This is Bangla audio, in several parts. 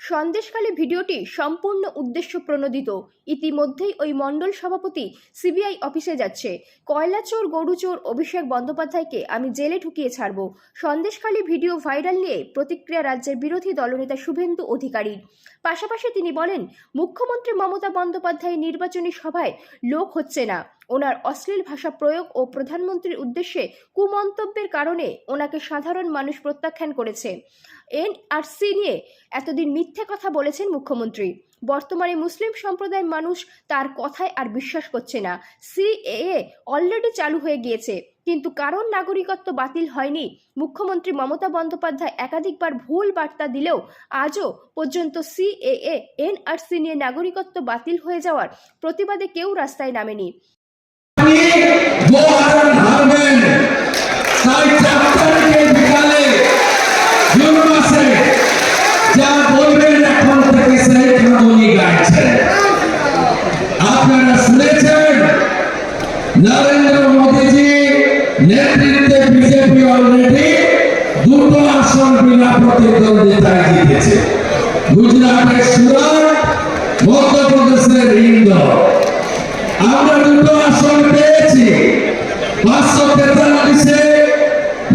সন্দেশখালী ভিডিওটি সম্পূর্ণ উদ্দেশ্য প্রণোদিত। ইতিমধ্যেই ওই মণ্ডল সভাপতি সিবিআই অফিসে যাচ্ছে। কয়লাচোর গরুচোর অভিষেক বন্দ্যোপাধ্যায়কে আমি জেলে ঢুকিয়ে ছাড়ব। সন্দেশখালী ভিডিও ভাইরাল নিয়ে প্রতিক্রিয়া রাজ্যের বিরোধী দলনেতা শুভেন্দু অধিকারী। পাশাপাশি তিনি বলেন, মুখ্যমন্ত্রী মমতা বন্দ্যোপাধ্যায়ের নির্বাচনী সভায় লোক হচ্ছে না। ওনার অশ্লীল ভাষা প্রয়োগ ও প্রধানমন্ত্রীর উদ্দেশ্যে কুমন্তব্যের কারণে ওনাকে সাধারণ মানুষ প্রত্যাখ্যান করেছে। এনআরসি নিয়ে এতদিন মিথ্যে কথা বলেছেন মুখ্যমন্ত্রী। বর্তমানে মুসলিম সম্প্রদায়ের মানুষ তার কথায় আর বিশ্বাস করছে না। সিএএ অলরেডি চালু হয়ে গিয়েছে, কিন্তু কারণ নাগরিকত্ব বাতিল হয়নি। মুখ্যমন্ত্রী মমতা বন্দ্যোপাধ্যায় একাধিকবার ভুল বার্তা দিলেও আজও পর্যন্ত সিএএ এনআরসি নিয়ে নাগরিকত্ব বাতিল হয়ে যাওয়ার প্রতিবাদে কেউ রাস্তায় নামেনি। আপনারা শুনেছেন নরেন্দ্র মোদীজি নেতৃত্বে বিজেপি অলরেডি দুটো আসন বিনা প্রতিদ্বন্দ্বিতায় জিতেছে। গুজরাটের সুরত, মধ্যপ্রদেশের ইন্দোর। আমরা দুটো আসন পেয়েছি। 543-এ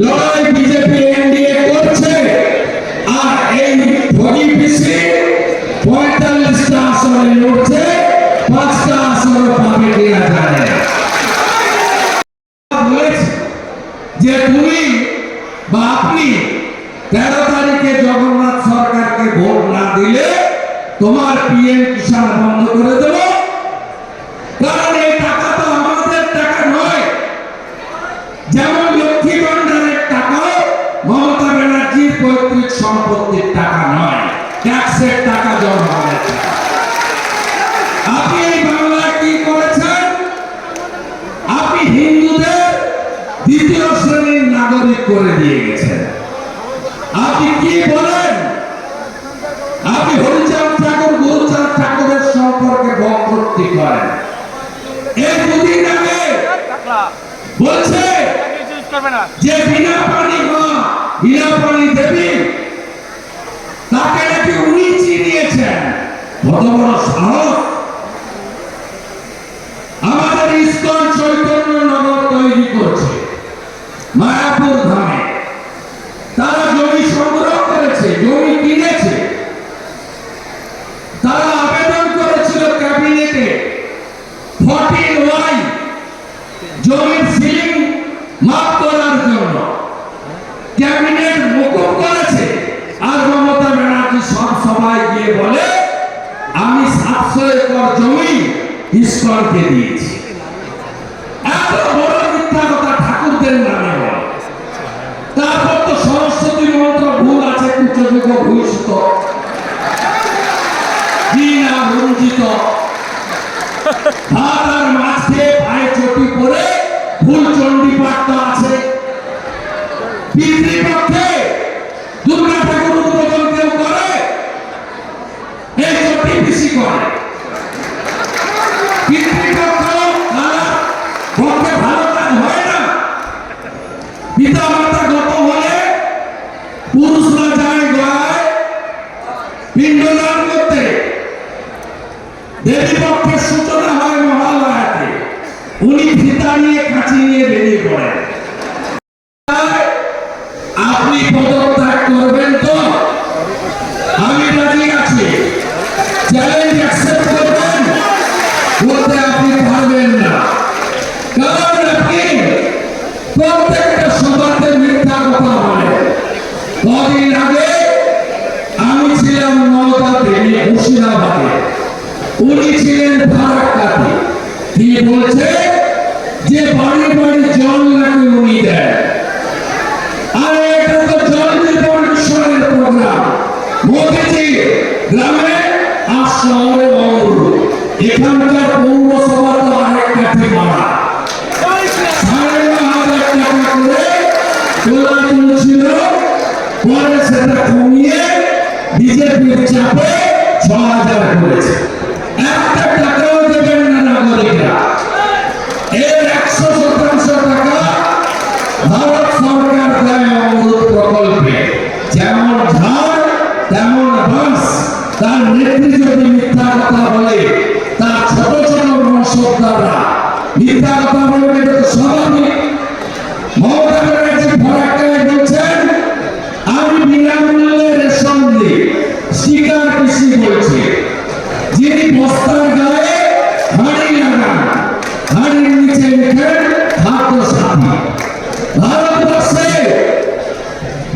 লড়াই বিজেপি এনডিএ করছে, আর এই ভোগীপিসি 45টা আসনে লড়ছে, 5টা আসন পাবে কিনা জানে না। যে তুমি বা আপনি 13 তারিখে জগন্নাথ সরকারকে ভোট না দিলে তোমার পিএম কিষাণ বন্ধ করে দেব। কারণ এই টাকা তো আমাদের টাকা নয়। যেমন লক্ষ্মী ভান্ডারের টাকা মমতা ব্যানার্জির পৈতৃক সম্পত্তির টাকা নয়, ট্যাক্সের টাকা জনগণের টাকা। আপনি এই বাংলায় কি করেছেন? আপনি হিন্দুদের দ্বিতীয় শ্রেণীর নাগরিক করে দিয়ে গেছেন। আপনি কি বলেন? আপনি হরিচাঁদ ঠাকুর, গুরুচাঁদ ঠাকুরের সম্পর্কে বক্তব্য করেন। এই দুদিন আগে বলছে যে বিনা পানি মা, বিনা পানি দেবী, তাকে নাকি উনি চিনিয়েছেন। কত বড় সাহস! আমাদের ইস্কন চৈতন্য নগর তৈরি করছে মায়াপুর ধামে। তারা জমি সংগ্রহ করেছে, জমি কিনেছে। তারা আবেদন করেছিল ক্যাবিনেটে 14Y জমির সিলিং মাপ করার জন্য। ক্যাবিনেট মকুব করেছে, আর মমতা ব্যানার্জি সব সভায় গিয়ে বলে আমি 700 একর জমি ইস্কনকে দিয়েছি। এত বড় মিথ্যা কথা ঠাকুরদের নামে বলে। তারপর তো সরস্বতী মন্ত্র ভুল আছে, কুচযুগ ভূষিত দিনা রঞ্জিত। ভাত আর মাছ খেয়ে পায়ে চটি পরে ভুল চণ্ডী পাঠ আছে। পিতৃপক্ষে দুর্গা ঠাকুর উদ্বোধন কেউ করে? এই চটি বেশি করে। পিতৃপক্ষ পক্ষে ভালো কাজ হয় না। পিতা মাতা গত হলে পুরুষরা যায় গয়ায় পিণ্ডদান করতে। দেবী পক্ষের সূচনা হয় মহালয়াতে। উনি ফিতা নিয়ে কাঁচি নিয়ে বেরিয়ে পড়েন। আপনি পদত্যাগ করবেন তো? আমি রাজি আছি। চ্যালেঞ্জ অ্যাকসেপ্ট করবেন? বলতে আপনি পারবেন না, কারণ আপনি প্রত্যেকটা সভাতে মিথ্যা কথা বলেন। কদিন আগে আমি ছিলাম নওদাতে, মুর্শিদাবাদে, উনি ছিলেন ফারাক্কাতে। কি বলছে যে বাড়ি বাড়ি জল নাকি উনি দেন। আর এটা তো জল জীবন মিশনের প্রোগ্রাম। মোদীজি গ্রামে আর শহরে মঙ্গল। এখানকার পৌরসভা তো আরেকটা ঠিকানা। 9,500 টাকা করে তোলা তুলছিল, পরে সেটা কমিয়ে বিজেপির চাপে 6,000 করেছে। একটা টাকাও দেবেন না নাগরিকরা। এর 100% টাকা ভারত সরকার দেয় অমৃত প্রকল্পে। যেমন ঝাড় তেমন বাস তার নেত্রী যদি মিথ্যা কথা বলে তার ছোট ছোট বংশধররা মিথ্যা কথা বলবে, এটা তো স্বাভাবিক। মমতা ব্যানার্জি ফরাক্কায় বলছেন আমি বিনামূল্যে রেশন দিই, স্টিকার কৃষি বলছে। যিনি বস্তার গায়ে হাঁড়ি লাগান, হাঁড়ির নিচে লেখেন খাদ্য সাথী। ভারতবর্ষে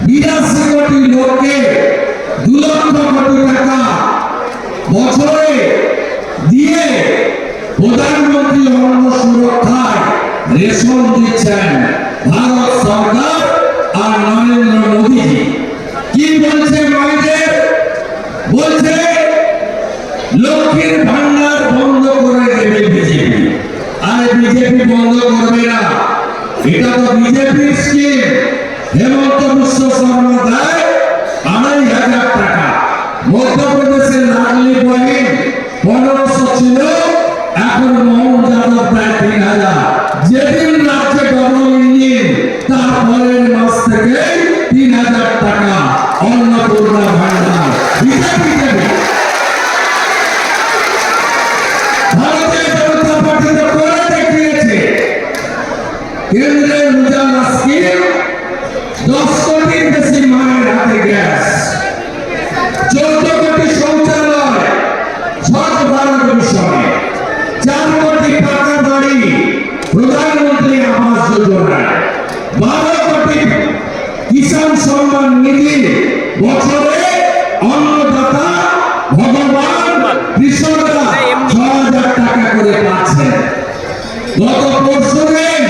82 কোটি লোককে 2 লক্ষ কোটি টাকা বছরে দিয়ে প্রধানমন্ত্রী অন্ন সুরক্ষায় রেশন দিচ্ছেন ভারত সরকার আর নরেন্দ্র মোদী। কি বলছে মায়েদের? বলছে লক্ষ্মীর ভান্ডার বন্ধ করে দেবে বিজেপি। আরে বিজেপি বন্ধ করবে না, এটা তো বিজেপির স্কিম। হেমন্ত বিশ্ব শর্মা দেয় 2,500 টাকা। মধ্যপ্রদেশের লাডলি বহিন 1500 ছিল, এখন মোহন যাদব প্রায় 3,000। যেদিন রাজ্যে ডবল ইঞ্জিন তার পরের মাস থেকে 3,000 টাকা অন্নপূর্ণা ভান্ডার বিজেপি দেবে। ভারতীয় জনতা পার্টি তো করে দেখিয়েছে। কেন্দ্রের উজালা স্কিম 10 কোটির বেশি মায়ের হাতে গ্যাস, 14 কোটি শৌচালয় স্বচ্ছ ভারত মিশনে, 4 কোটি পাকা বাড়ি প্রধানমন্ত্রী আবাস যোজনায়, 12 কোটি কিষাণ সম্মান নিধি, বছরে অন্নদাতা ভগবান কৃষকরা 6,000 টাকা করে পাচ্ছেন। গত পরশুদিন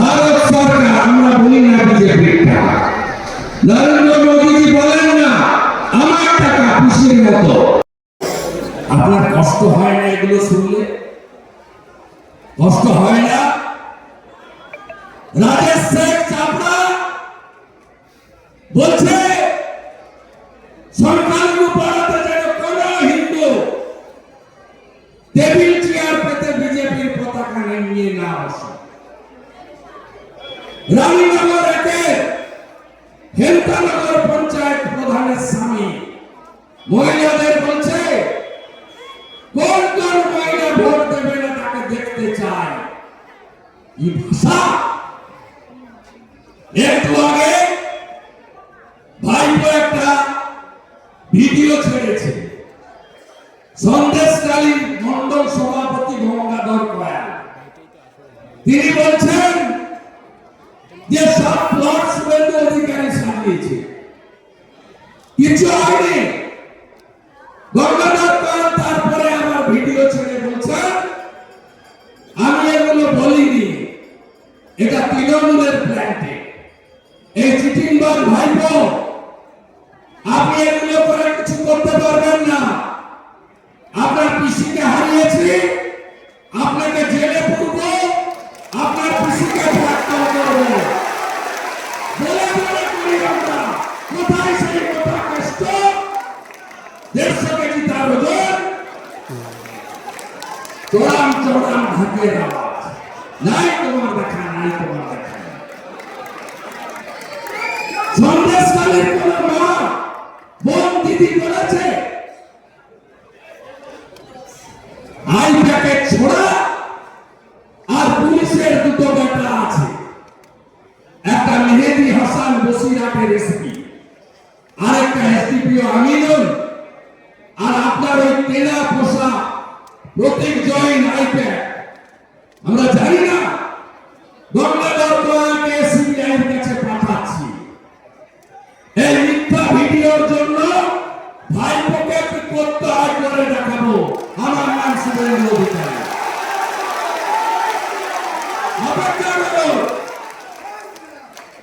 ভারত সরকার, আমরা বলি না বিজেপির টাকা, নরেন্দ্র মোদীজি বলেন না আমার টাকা পিসির মতো। আপনার কষ্ট হয় না এগুলো শুনলে? কষ্ট হয় না? রাজেশ শেখ চাপড়া বলছে সংখ্যালঘু পড়াতে যেন কোন হিন্দু টেবিল চেয়ার পেতে বিজেপির পতাকা নিয়ে না আসে। রানীনগর একের হেমতানগর পঞ্চায়েত প্রধানের স্বামী মহিলাদের বলছে কোন কোন মহিলা ভোট দেবে না তাকে দেখতে চায়। কি ভাষা! একটু আগে ভাইপো একটা ভিডিও ছেড়েছে, সন্দেশকালীন মন্ডল সভাপতি গঙ্গাধর কয়াল। তিনি বলছেন যে সব প্লট শুভেন্দু অধিকারী সাজিয়েছে, কিছু হয়নি। গঙ্গাধর কয়াল তারপরে আবার ভিডিও ছেড়ে বলছেন আমি এগুলো বলিনি, এটা তৃণমূলের প্ল্যান্টে। এই চিটিংবাজ ভাইপো, আপনি এগুলো করে কিছু করতে পারবেন না। আপনার পিসিকে হারিয়েছি, আপনাকে জেলে পুরব, আপনার পিসিকে গ্রেফতার করব। বলে বলে করি আমরা, কোথায় সেই কথা কষ্ট? 150 কেজি তার ওজন, চড়াম চড়াম ঢাকের আওয়াজ। নাই তোমার দেখা, নাই তোমার দেখা। সন্দেশকালীর কোন মা বোন দিদি বলেছে আই প্যাকেট ছোড়া আর পুলিশের 2 বেটা আছে, একটা মেহেদি হাসান বসিরহাটের এসপি, আরেকটা এসডিপিও আমিনুল, আর আপনার ওই তেলা পোষা প্রতীক জৈন আইপ্যাড। আমরা জানি না গঙ্গাধর কয়ালকে সিবিআই এর কাছে পাঠাচ্ছি এই মিথ্যা ভিডিওর জন্য। ভাইপোকে কি করতে হয় করে দেখাবো। আমার নাম শুভেন্দু অধিকারী।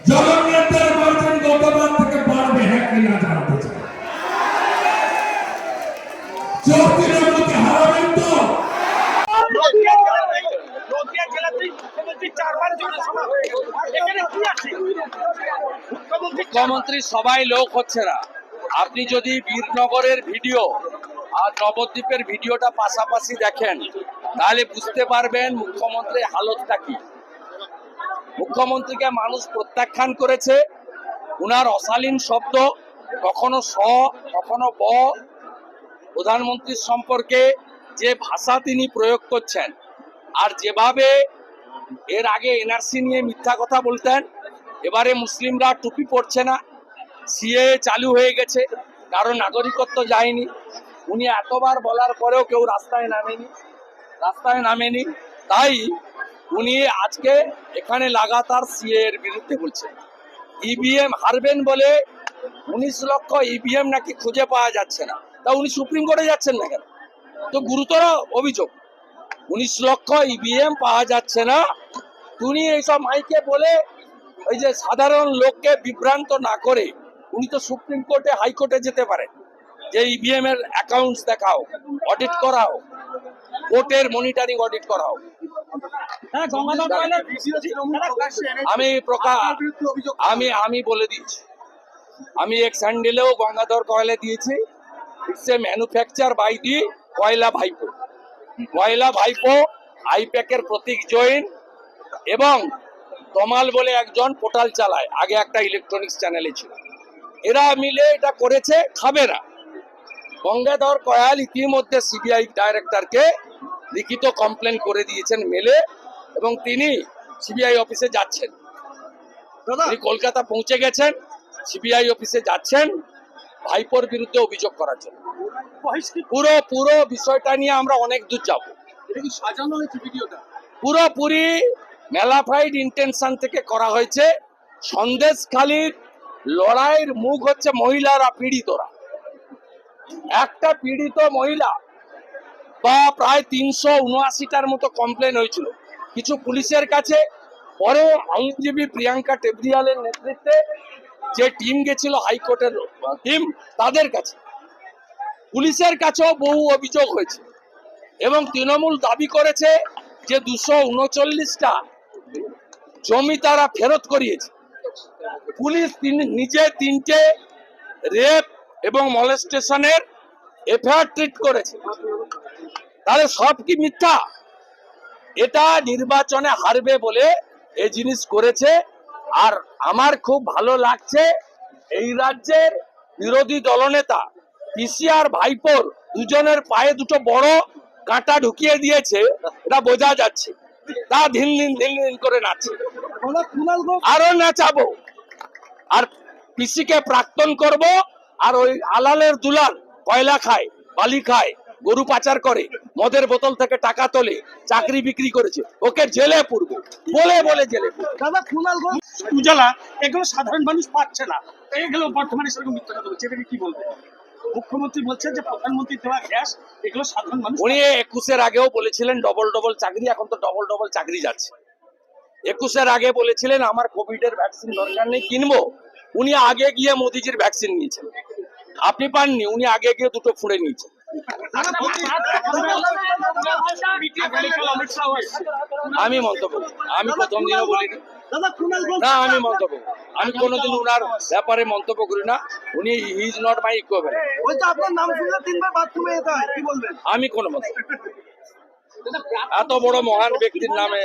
জগন্নাথের মার্জিন গতবার থেকে বাড়বে হ্যাঁ কিনা জানতে চাই। চোখ তৃণমূলকে হারাবেন তো? মুখ্যমন্ত্রী সবাই লোক হচ্ছে না। আপনি যদি বীরনগরের ভিডিও আর নবদ্বীপের ভিডিওটা পাশাপাশি দেখেন তাহলে বুঝতে পারবেন মুখ্যমন্ত্রীর হালতটা কি। মুখ্যমন্ত্রীকে মানুষ প্রত্যাখ্যান করেছে, উনার অশালীন শব্দ কখনো স কখনো ব, প্রধানমন্ত্রীর সম্পর্কে যে ভাষা তিনি প্রয়োগ করছেন, আর যেভাবে এর আগে এনআরসি নিয়ে মিথ্যা কথা বলতেন, এবারে মুসলিমরা টুপি পরছে না, সিএ চালু হয়ে গেছে, কারো নাগরিকত্ব যায়নি, উনি এতবার বলার পরেও কেউ রাস্তায় নামেনি, তাই উনি আজকে এখানে লাগাতার সিএ এর বিরুদ্ধে বলছেন। ইভিএম হারবেন বলে 19 লক্ষ ইভিএম নাকি খুঁজে পাওয়া যাচ্ছে না, তা উনি সুপ্রিম কোর্টে যাচ্ছেন না কেন? তো গুরুতর অভিযোগ, 19 লক্ষ ইভিএম পাওয়া যাচ্ছে না, উনি এইসব মাইকে বলে ওই যে সাধারণ লোককে বিভ্রান্ত না করে উনি তো সুপ্রিম কোর্টে হাইকোর্টে যেতে পারেন, যে ইভিএম এর অ্যাকাউন্টস দেখাও, অডিট করাও, কোর্টের মনিটরিং অডিট করাও। আমি বলে দিয়েছি, আমি এক স্যান্ডেলেও গঙ্গাধর কয়লা দিয়েছি। It's a manufacture by the কয়লা ভাইপো আইপ্যাকের প্রতীক জৈন এবং তমাল বলে একজন পোর্টাল চালায়, আগে একটা ইলেকট্রনিক্স চ্যানেলে ছিল, এরা মিলে এটা করেছে, খাবে না। গঙ্গাধর কয়াল ইতিমধ্যে সিবিআই ডাইরেক্টরকে লিখিত কমপ্লেন করে দিয়েছেন মেলে, এবং তিনি সিবিআই অফিসে যাচ্ছেন, তিনি কলকাতা পৌঁছে গেছেন, সিবিআই অফিসে যাচ্ছেন ভাইপোর বিরুদ্ধে অভিযোগ করার জন্য। পুরো বিষয়টা নিয়ে আমরা অনেক দূর যাব। সাজানো হয়েছে ভিডিওটা, পুরোপুরি ম্যালাফাইড ইন্টেনশন থেকে করা হয়েছে। সন্দেশখালীর লড়াইয়ের মুখ হচ্ছে মহিলারা, পীড়িতরা। একটা পীড়িত মহিলা বা প্রায় 379টার মতো কমপ্লেন হয়েছিল কিছু পুলিশের কাছে, পরে আইনজীবী প্রিয়াঙ্কা টেবরিয়ালের নেতৃত্বে যে টিম গেছিল হাইকোর্টের টিম, তাদের কাছে, পুলিশের কাছেও বহু অভিযোগ হয়েছে, এবং তৃণমূল দাবি করেছে যে 239টা জমি তারা ফেরত করিয়েছে। পুলিশ নিজে 3টে রেপ এবং মলেস্টেশনের এফআইআর ট্রিট করেছে। তাহলে সব কি মিথ্যা? এটা নির্বাচনে হারবে বলে এই জিনিস করেছে। আর আমার খুব ভালো লাগছে, এই রাজ্যের বিরোধী দলনেতা পিসি আর ভাইপোর দুজনের পায়ে দুটো বড় কাঁটা ঢুকিয়ে দিয়েছে, এটা বোঝা যাচ্ছে। তা দিন দিন করে নাচছে, আরো নাচাবো, আর পিসিকে প্রাক্তন করব, আর ওই আলালের দুলাল কয়লা খায়, বালি খায়, গরু পাচার করে, মদের বোতল থেকে টাকা তোলে, চাকরি বিক্রি করেছে, ওকে জেলে পুরবো বলে জেলে পুরবো। দাদা কুণালগঞ্জ উজালা এগুলো সাধারণ মানুষ পাচ্ছে না, এগুলো বর্তমানে সেরকম মিথ্যা কথা বলছে, এটাকে কি বলবে? মুখ্যমন্ত্রী বলছেন যে প্রধানমন্ত্রী দেওয়া গ্যাস এগুলো সাধারণ মানুষ। উনি 21-এর আগেও বলেছিলেন ডবল চাকরি, এখন তো ডবল চাকরি যাচ্ছে। 21-এর আগে বলেছিলেন আমার কোভিডের ভ্যাকসিন দরকার নেই, কিনবো। উনি আগে গিয়ে মোদিজির ভ্যাকসিন নিয়েছেন, আপনি পাননি, উনি আগে গিয়ে দুটো ফুঁড়ে নিয়েছেন। আমি মন্তব্য করি, আমি প্রথম দিনও বলিনি, না আমি মন্তব্য করি, আমি কোনোদিন উনার ব্যাপারে মন্তব্য করি না। উনি he is not my equivalent. আপনার নাম শুনলে 3বার বাথরুমে যেতে হয়, কি বলবেন? আমি কোনো মন্তব্য, এত বড় মহান ব্যক্তির নামে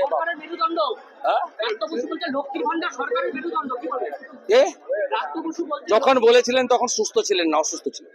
যখন বলেছিলেন তখন সুস্থ ছিলেন না, অসুস্থ ছিলেন।